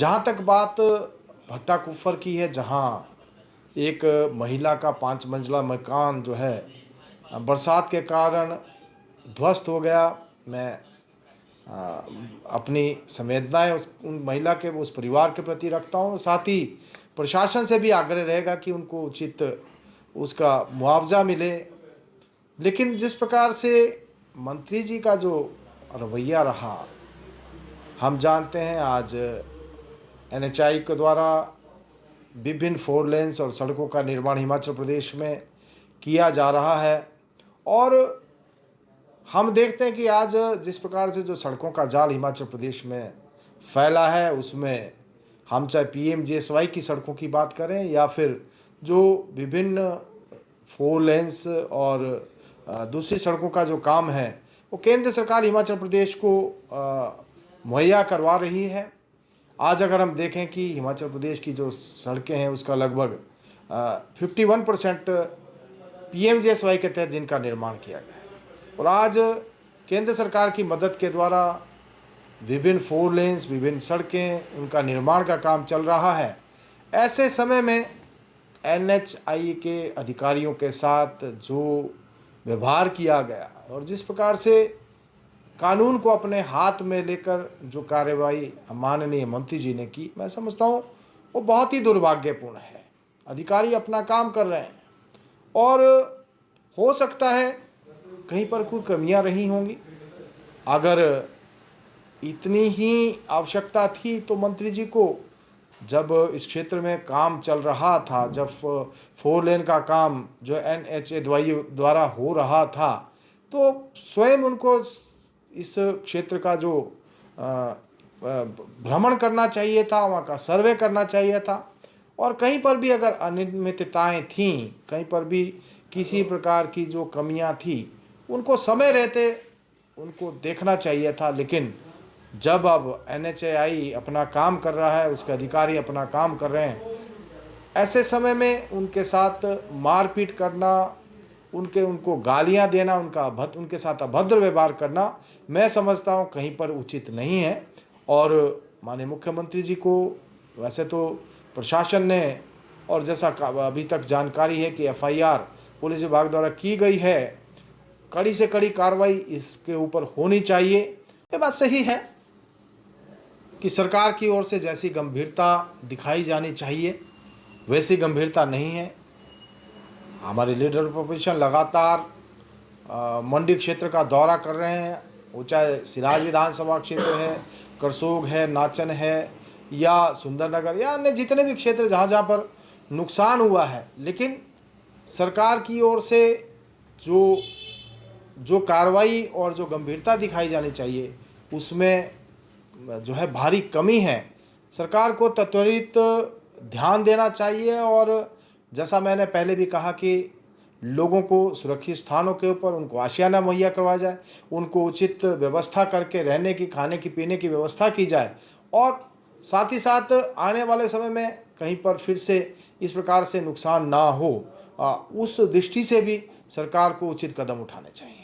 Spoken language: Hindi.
जहाँ तक बात भट्टा कुफर की है, जहाँ एक महिला का 5 मंजिला मकान जो है बरसात के कारण ध्वस्त हो गया। मैं अ, अपनी संवेदनाएं उस उन महिला के उस परिवार के प्रति रखता हूँ। साथ ही प्रशासन से भी आग्रह रहेगा कि उनको उचित उसका मुआवजा मिले। लेकिन जिस प्रकार से मंत्री जी का जो रवैया रहा, हम जानते हैं आज एनएचआई के द्वारा विभिन्न 4 लेन्स और सड़कों का निर्माण हिमाचल प्रदेश में किया जा रहा है। और हम देखते हैं कि आज जिस प्रकार से जो सड़कों का जाल हिमाचल प्रदेश में फैला है, उसमें हम चाहे पीएमजीएसवाई की सड़कों की बात करें या फिर जो विभिन्न 4 लेन्स और दूसरी सड़कों का जो काम है, वो केंद्र सरकार हिमाचल प्रदेश को मुहैया करवा रही है। आज अगर हम देखें कि हिमाचल प्रदेश की जो सड़कें हैं, उसका लगभग 51% पीएमजीएसवाई के तहत जिनका निर्माण किया गया है। और आज केंद्र सरकार की मदद के द्वारा विभिन्न 4 लेन्स, विभिन्न सड़कें, उनका निर्माण का काम चल रहा है। ऐसे समय में एनएचआई के अधिकारियों के साथ जो व्यवहार किया गया और जिस प्रकार से कानून को अपने हाथ में लेकर जो कार्रवाई माननीय मंत्री जी ने की, मैं समझता हूँ वो बहुत ही दुर्भाग्यपूर्ण है। अधिकारी अपना काम कर रहे हैं और हो सकता है कहीं पर कोई कमियां रही होंगी। अगर इतनी ही आवश्यकता थी तो मंत्री जी को, जब इस क्षेत्र में काम चल रहा था, जब 4 लेन का काम जो एनएचए द्वारा हो रहा था, तो स्वयं उनको इस क्षेत्र का जो भ्रमण करना चाहिए था, वहाँ का सर्वे करना चाहिए था। और कहीं पर भी अगर अनियमितताएं थीं, कहीं पर भी किसी प्रकार की जो कमियां थी, उनको समय रहते उनको देखना चाहिए था। लेकिन जब अब एनएचएआई अपना काम कर रहा है, उसके अधिकारी अपना काम कर रहे हैं, ऐसे समय में उनके साथ मारपीट करना, उनको गालियां देना, उनके साथ अभद्र व्यवहार करना, मैं समझता हूं कहीं पर उचित नहीं है। और माननीय मुख्यमंत्री जी को वैसे तो प्रशासन ने, और जैसा अभी तक जानकारी है कि एफआईआर पुलिस विभाग द्वारा की गई है, कड़ी से कड़ी कार्रवाई इसके ऊपर होनी चाहिए। ये बात सही है कि सरकार की ओर से जैसी गंभीरता दिखाई जानी चाहिए वैसी गंभीरता नहीं है। हमारे लीडर ऑपोजिशन लगातार मंडी क्षेत्र का दौरा कर रहे हैं, वो चाहे सिराज विधानसभा क्षेत्र है, करसोग है, नाचन है या सुंदरनगर या अन्य जितने भी क्षेत्र जहाँ जहाँ पर नुकसान हुआ है, लेकिन सरकार की ओर से जो कार्रवाई और जो गंभीरता दिखाई जानी चाहिए, उसमें जो है भारी कमी है। सरकार को त्वरित ध्यान देना चाहिए और जैसा मैंने पहले भी कहा कि लोगों को सुरक्षित स्थानों के ऊपर उनको आशियाना मुहैया करवाया जाए, उनको उचित व्यवस्था करके रहने की, खाने की, पीने की व्यवस्था की जाए और साथ ही साथ आने वाले समय में कहीं पर फिर से इस प्रकार से नुकसान ना हो, उस दृष्टि से भी सरकार को उचित कदम उठाने चाहिए।